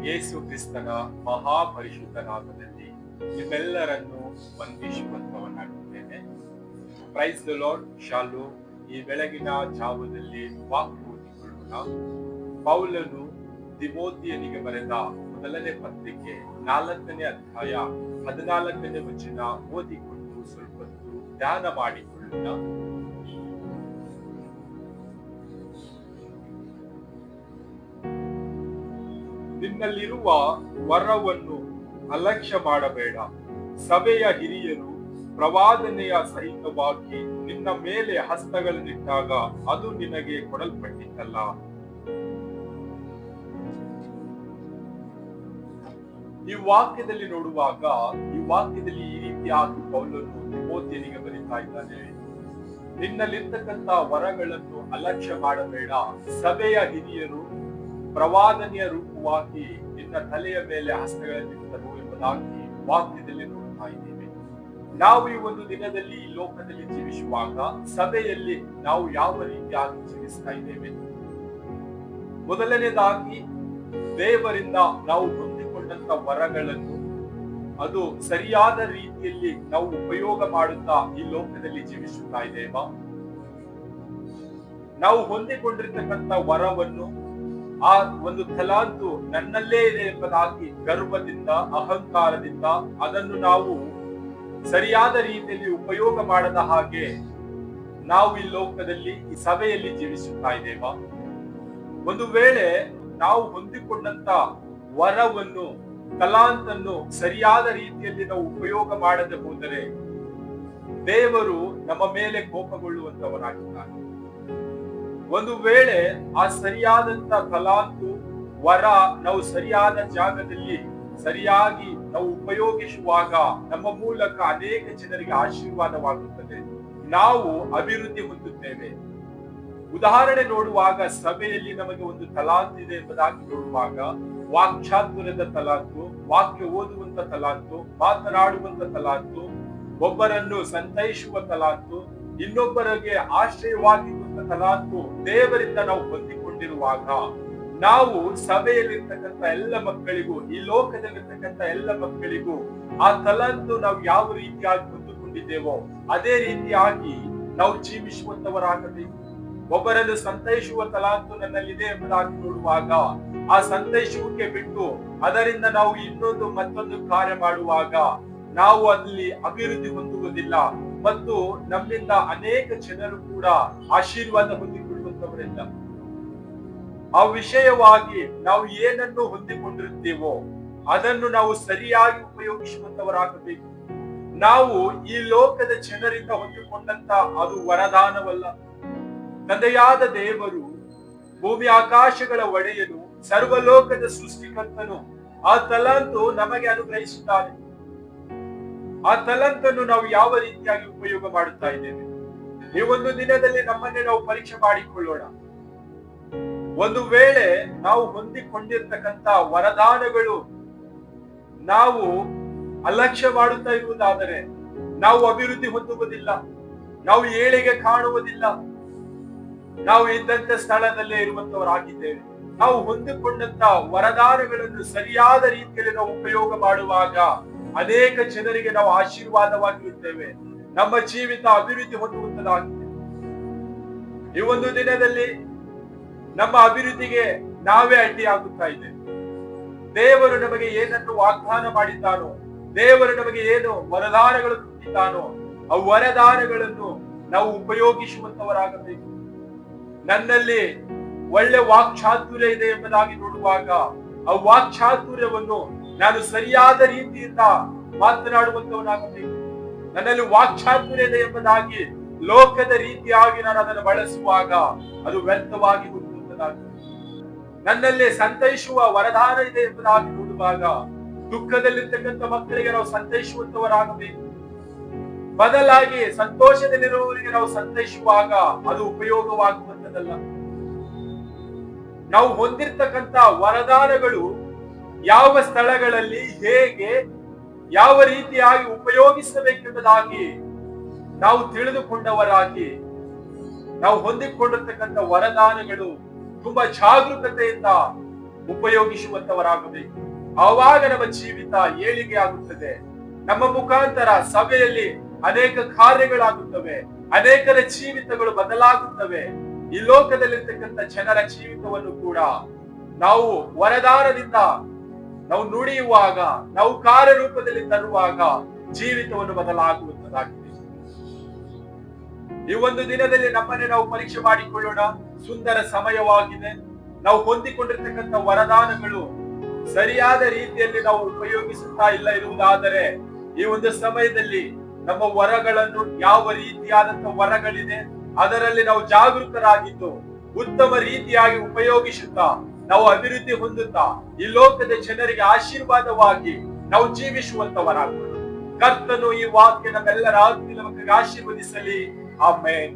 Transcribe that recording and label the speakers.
Speaker 1: ಯೇಸು ಕ್ರಿಸ್ತನ ಮಹಾಪರಿಶುದ್ಧ ನಾಮದಲ್ಲಿ ನಿಮ್ಮೆಲ್ಲರನ್ನು ವಂದಿಸುವಂತವನಾಗಿದ್ದೇನೆ. Praise the lord. ಶಾಲು. ಈ ಬೆಳಗಿನ ಜಾವದಲ್ಲಿ ವಾಕ್ಯ ಓದಿಕೊಳ್ಳೋಣ. ಪೌಲನು ತಿಮೋಥಿಯನಿಗೆ ಬರೆದ ಮೊದಲನೇ ಪತ್ರಿಕೆ 4ನೇ ಅಧ್ಯಾಯ 14ನೇ ವಚನ ಓದಿಕೊಂಡು ಸ್ವಲ್ಪ ಧ್ಯಾನ ಮಾಡಿಕೊಳ್ಳೋಣ. ನಿನ್ನಲ್ಲಿರುವ ವರವನ್ನು ಅಲಕ್ಷ್ಯ ಮಾಡಬೇಡ. ಸಭೆಯ ಹಿರಿಯರು ಪ್ರವಾದನೆಯ ಸಹಿತವಾಗಿ ನಿನ್ನ ಮೇಲೆ ಹಸ್ತಗಳನ್ನಿಟ್ಟಾಗ ಅದು ನಿನಗೆ ಕೊಡಲ್ಪಟ್ಟಿತಲ್ಲ. ಈ ವಾಕ್ಯದಲ್ಲಿ ನೋಡುವಾಗ ಈ ವಾಕ್ಯದಲ್ಲಿ ಈ ರೀತಿಯಾಗಿ ಪೌಲನು ತಿಮೋಥಿಯನಿಗೆ ಬರೀತಾ ಇದ್ದಾನೆ. ನಿನ್ನಲ್ಲಿರ್ತಕ್ಕಂಥ ವರಗಳನ್ನು ಅಲಕ್ಷ್ಯ ಮಾಡಬೇಡ. ಸಭೆಯ ಹಿರಿಯರು ಪ್ರವಾದನೆಯ ರೂಪವಾಗಿ ನಿನ್ನ ತಲೆಯ ಮೇಲೆ ಹಸ್ತಗಳನ್ನಿಟ್ಟರು ಎಂಬುದಾಗಿ ವಾಕ್ಯದಲ್ಲಿ ನೋಡ್ತಾ ಇದ್ದೇವೆ. ನಾವು ಈ ಒಂದು ದಿನದಲ್ಲಿ ಈ ಲೋಕದಲ್ಲಿ ಜೀವಿಸುವಾಗ ಸಭೆಯಲ್ಲಿ ನಾವು ಯಾವ ರೀತಿಯಾಗಿ ಜೀವಿಸ್ತಾ ಇದ್ದೇವೆ? ಮೊದಲನೇದಾಗಿ ದೇವರಿಂದ ನಾವು ಹೊಂದಿಕೊಂಡಂತ ವರಗಳನ್ನು ಅದು ಸರಿಯಾದ ರೀತಿಯಲ್ಲಿ ನಾವು ಉಪಯೋಗ ಮಾಡುತ್ತಾ ಈ ಲೋಕದಲ್ಲಿ ಜೀವಿಸುತ್ತಾ ಇದ್ದೇವಾ? ನಾವು ಹೊಂದಿಕೊಂಡಿರ್ತಕ್ಕಂಥ ವರವನ್ನು ಆ ಒಂದು ತಲಾಂತು ನನ್ನಲ್ಲೇ ಇದೆ ಎಂಬುದಾಗಿ ಗರ್ವದಿಂದ ಅಹಂಕಾರದಿಂದ ಅದನ್ನು ನಾವು ಸರಿಯಾದ ರೀತಿಯಲ್ಲಿ ಉಪಯೋಗ ಮಾಡದ ಹಾಗೆ ನಾವು ಈ ಲೋಕದಲ್ಲಿ ಈ ಸಭೆಯಲ್ಲಿ ಜೀವಿಸುತ್ತಾ ಇದ್ದೇವಾ? ಒಂದು ವೇಳೆ ನಾವು ಹೊಂದಿಕೊಂಡಂತ ವರವನ್ನು ತಲಾಂತನ್ನು ಸರಿಯಾದ ರೀತಿಯಲ್ಲಿ ನಾವು ಉಪಯೋಗ ಮಾಡದೆ ಹೋದರೆ ದೇವರು ನಮ್ಮ ಮೇಲೆ ಕೋಪಗೊಳ್ಳುವಂತವನಾಗಿದ್ದಾನೆ. ಒಂದು ವೇಳೆ ಆ ಸರಿಯಾದಂತ ತಲಾಂತು ವರ ನಾವು ಸರಿಯಾದ ಜಾಗದಲ್ಲಿ ಸರಿಯಾಗಿ ನಾವು ಉಪಯೋಗಿಸುವಾಗ ನಮ್ಮ ಮೂಲಕ ಅನೇಕ ಜನರಿಗೆ ಆಶೀರ್ವಾದವಾಗುತ್ತದೆ, ನಾವು ಅಭಿವೃದ್ಧಿ ಹೊಂದುತ್ತೇವೆ. ಉದಾಹರಣೆ ನೋಡುವಾಗ ಸಭೆಯಲ್ಲಿ ನಮಗೆ ಒಂದು ತಲಾಂತು ಇದೆ ಎಂಬುದಾಗಿ ನೋಡುವಾಗ ವಾಕ್ಚಾತುರ್ಯದ ತಲಾಂತು, ವಾಕ್ಯ ಓದುವಂತ ತಲಾಂತು, ಮಾತನಾಡುವಂತ ತಲಾಂತು, ಒಬ್ಬರನ್ನು ಸಂತೈಸುವ ತಲಾಂತು, ಇನ್ನೊಬ್ಬರಿಗೆ ಆಶ್ರಯವಾಗಿ ತಲಾಂತು ದೇವರಿಂದ ನಾವು ಹೊಂದಿಕೊಂಡಿರುವಾಗ ನಾವು ಸಭೆಯಲ್ಲಿರ್ತಕ್ಕಂಥ ಎಲ್ಲ ಮಕ್ಕಳಿಗೂ ಈ ಲೋಕದಲ್ಲಿರ್ತಕ್ಕಂಥ ಎಲ್ಲ ಮಕ್ಕಳಿಗೂ ಆ ತಲಾಂತು ನಾವು ಯಾವ ರೀತಿಯಾಗಿ ಹೊಂದಿಕೊಂಡಿದ್ದೇವೋ ಅದೇ ರೀತಿಯಾಗಿ ನಾವು ಜೀವಿಸುವಂತವರಾಗಬೇಕು. ಒಬ್ಬರನ್ನು ಸಂತೈಸುವ ತಲಾಂತು ನನ್ನಲ್ಲಿದೆ ಎಂಬುದಾಗಿ ನೋಡುವಾಗ ಆ ಸಂತೈಸುವಿಕೆ ಬಿಟ್ಟು ಅದರಿಂದ ನಾವು ಮತ್ತೊಂದು ಕಾರ್ಯ ಮಾಡುವಾಗ ನಾವು ಅಲ್ಲಿ ಅಭಿವೃದ್ಧಿ ಹೊಂದುವುದಿಲ್ಲ ಮತ್ತು ನಮ್ಮಿಂದ ಅನೇಕ ಜನರು ಕೂಡ ಆಶೀರ್ವಾದ ಹೊಂದಿಕೊಳ್ಳುವಂತವರಿಲ್ಲ. ಆ ವಿಷಯವಾಗಿ ನಾವು ಏನನ್ನು ಹೊಂದಿಕೊಂಡಿರುತ್ತೇವೋ ಅದನ್ನು ನಾವು ಸರಿಯಾಗಿ ಉಪಯೋಗಿಸುವಂತವರಾಗಬೇಕು. ನಾವು ಈ ಲೋಕದ ಜನರಿಂದ ಹೊಂದಿಕೊಂಡಂತ ಅದು ವರದಾನವಲ್ಲ. ತಂದೆಯಾದ ದೇವರು, ಭೂಮಿ ಆಕಾಶಗಳ ಒಡೆಯನು, ಸರ್ವಲೋಕದ ಸೃಷ್ಟಿಕರ್ತನು ಆ ತಲಾಂತು ನಮಗೆ ಅನುಗ್ರಹಿಸುತ್ತಾನೆ. ಆ ತಲಾಂತನ್ನು ನಾವು ಯಾವ ರೀತಿಯಾಗಿ ಉಪಯೋಗ ಮಾಡುತ್ತಾ ಇದ್ದೇವೆ? ಈ ಒಂದು ದಿನದಲ್ಲಿ ನಮ್ಮನ್ನೇ ನಾವು ಪರೀಕ್ಷೆ ಮಾಡಿಕೊಳ್ಳೋಣ. ಒಂದು ವೇಳೆ ನಾವು ಹೊಂದಿಕೊಂಡಿರ್ತಕ್ಕಂಥ ವರದಾನಗಳು ನಾವು ಅಲಕ್ಷ್ಯ ಮಾಡುತ್ತಾ ಇರುವುದಾದರೆ ನಾವು ಅಭಿವೃದ್ಧಿ ಹೊಂದುವುದಿಲ್ಲ, ನಾವು ಏಳಿಗೆ ಕಾಣುವುದಿಲ್ಲ, ನಾವು ಇದ್ದಂತ ಸ್ಥಳದಲ್ಲೇ ಇರುವಂತವರಾಗಿದ್ದೇವೆ. ನಾವು ಹೊಂದಿಕೊಂಡಂತ ವರದಾನಗಳನ್ನು ಸರಿಯಾದ ರೀತಿಯಲ್ಲಿ ನಾವು ಉಪಯೋಗ ಮಾಡುವಾಗ ಅನೇಕ ಜನರಿಗೆ ನಾವು ಆಶೀರ್ವಾದವಾಗಿರುತ್ತೇವೆ. ನಮ್ಮ ಜೀವಿತ ಅಭಿವೃದ್ಧಿ ಹೊಂದುವಂತದಾಗಿದೆ. ಈ ಒಂದು ದಿನದಲ್ಲಿ ನಮ್ಮ ಅಭಿವೃದ್ಧಿಗೆ ನಾವೇ ಅಡ್ಡಿಯಾಗುತ್ತಾ ಇದ್ದೇವೆ. ದೇವರು ನಮಗೆ ಏನನ್ನು ವಾಗ್ದಾನ ಮಾಡಿದ್ದಾನೋ, ದೇವರು ನಮಗೆ ಏನು ವರದಾನಗಳು ಕೊಟ್ಟಿದ್ದಾನೋ ಆ ವರದಾನಗಳನ್ನು ನಾವು ಉಪಯೋಗಿಸುವಂತವರಾಗಬೇಕು. ನನ್ನಲ್ಲಿ ಒಳ್ಳೆ ವಾಕ್ಚಾತುರ್ಯ ಇದೆ ಎಂಬುದಾಗಿ ನೋಡುವಾಗ ಆ ವಾಕ್ಚಾತುರ್ಯವನ್ನು ನಾನು ಸರಿಯಾದ ರೀತಿಯಿಂದ ಮಾತನಾಡುವಂತವನಾಗಬೇಕು. ನನ್ನಲ್ಲಿ ವಾಕ್ಚಾತುರ್ಯ ಇದೆ ಎಂಬುದಾಗಿ ಲೋಕದ ರೀತಿಯಾಗಿ ನಾನು ಅದನ್ನು ಬಳಸುವಾಗ ಅದು ವ್ಯರ್ಥವಾಗಿ ಹೋಗುವಂತದಾಗಿದೆ. ನನ್ನಲ್ಲಿ ಸಂತೈಸುವ ವರದಾನ ಇದೆ ಎಂಬುದಾಗಿ ನೋಡುವಾಗ ದುಃಖದಲ್ಲಿರ್ತಕ್ಕಂಥ ಮಕ್ಕಳಿಗೆ ನಾವು ಸಂತೈಸುವಂತವರಾಗಬೇಕು. ಬದಲಾಗಿ ಸಂತೋಷದಲ್ಲಿರುವವರಿಗೆ ನಾವು ಸಂತೈಸುವಾಗ ಅದು ಉಪಯೋಗವಾಗುವಂತದಲ್ಲ. ನಾವು ಹೊಂದಿರ್ತಕ್ಕಂಥ ವರದಾನಗಳು ಯಾವ ಸ್ಥಳಗಳಲ್ಲಿ ಹೇಗೆ ಯಾವ ರೀತಿಯಾಗಿ ಉಪಯೋಗಿಸಬೇಕೆಂಬುದಾಗಿ ನಾವು ತಿಳಿದುಕೊಂಡವರಾಗಿ ನಾವು ಹೊಂದಿಕೊಂಡಿರ್ತಕ್ಕಂಥ ವರದಾನಗಳು ತುಂಬಾ ಜಾಗರೂಕತೆಯಿಂದ ಉಪಯೋಗಿಸುವಂತವರಾಗಬೇಕು. ಆವಾಗ ನಮ್ಮ ಜೀವಿತ ಏಳಿಗೆ ಆಗುತ್ತದೆ. ನಮ್ಮ ಮುಖಾಂತರ ಸಭೆಯಲ್ಲಿ ಅನೇಕ ಕಾರ್ಯಗಳಾಗುತ್ತವೆ, ಅನೇಕರ ಜೀವಿತಗಳು ಬದಲಾಗುತ್ತವೆ. ಈ ಲೋಕದಲ್ಲಿರ್ತಕ್ಕಂಥ ಜನರ ಜೀವಿತವನ್ನು ಕೂಡ ನಾವು ವರದಾನದಿಂದ ನಾವು ನುಡಿಯುವಾಗ, ನಾವು ಕಾರ್ಯರೂಪದಲ್ಲಿ ತರುವಾಗ ಜೀವಿತವನ್ನು ಬದಲಾಗುವಂತದಾಗಿದೆ. ಈ ಒಂದು ದಿನದಲ್ಲಿ ನಮ್ಮನ್ನೇ ನಾವು ಪರೀಕ್ಷೆ ಮಾಡಿಕೊಳ್ಳೋಣ. ಸುಂದರ ಸಮಯವಾಗಿದೆ. ನಾವು ಹೊಂದಿಕೊಂಡಿರ್ತಕ್ಕಂಥ ವರದಾನಗಳು ಸರಿಯಾದ ರೀತಿಯಲ್ಲಿ ನಾವು ಉಪಯೋಗಿಸುತ್ತಾ ಇಲ್ಲ ಇರುವುದಾದರೆ, ಈ ಒಂದು ಸಮಯದಲ್ಲಿ ನಮ್ಮ ವರಗಳನ್ನು, ಯಾವ ರೀತಿಯಾದಂತಹ ವರಗಳಿದೆ ಅದರಲ್ಲಿ ನಾವು ಜಾಗೃತರಾಗಿದ್ದು ಉತ್ತಮ ರೀತಿಯಾಗಿ ಉಪಯೋಗಿಸುತ್ತಾ ನಾವು ಅಭಿವೃದ್ಧಿ ಹೊಂದುತ್ತಾ ಈ ಲೋಕದ ಜನರಿಗೆ ಆಶೀರ್ವಾದವಾಗಿ ನಾವು ಜೀವಿಸುವಂತವರಾಗೋಣ. ಕರ್ತನು ಈ ವಾಕ್ಯ ನಮ್ಮೆಲ್ಲರ ಆತ್ಮೀಯ ಮಕ್ಕಳಿಗೆ ಆಶೀರ್ವದಿಸಲಿ. ಆಮೆನ್.